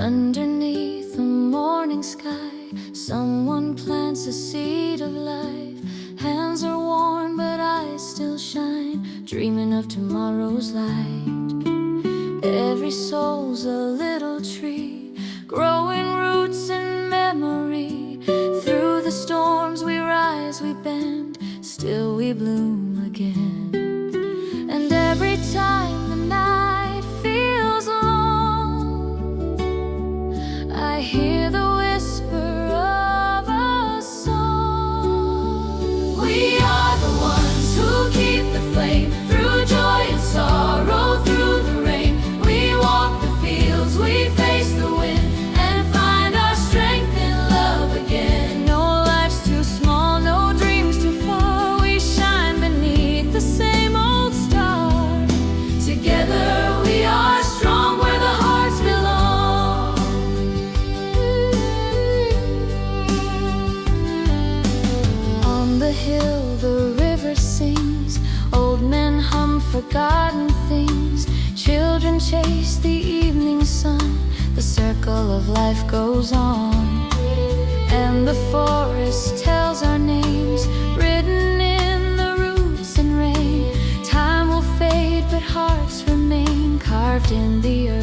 Underneath the morning sky, someone plants a seed of life. Hands are worn, but eyes still shine, dreaming of tomorrow's light. Every soul's a little tree, growing roots in memory. Through the storms we rise, we bend, still we bloom again. And every time the night feels long, I hear the whisper of a song. We are the ones who keep the flame through joy and sorrow, through the rain. We walk the fields, we face the wind, and find our strength in love again. No life's too small, no dreams too far. We shine beneath the same old star. Together we are strong where the hearts belong. On the hill the river sings, old men hum forgotten things. Children chase the evening sun, the circle of life goes on. And the forest tells our names, written in the roots and rain. Time will fade, but hearts remain carved in the earth.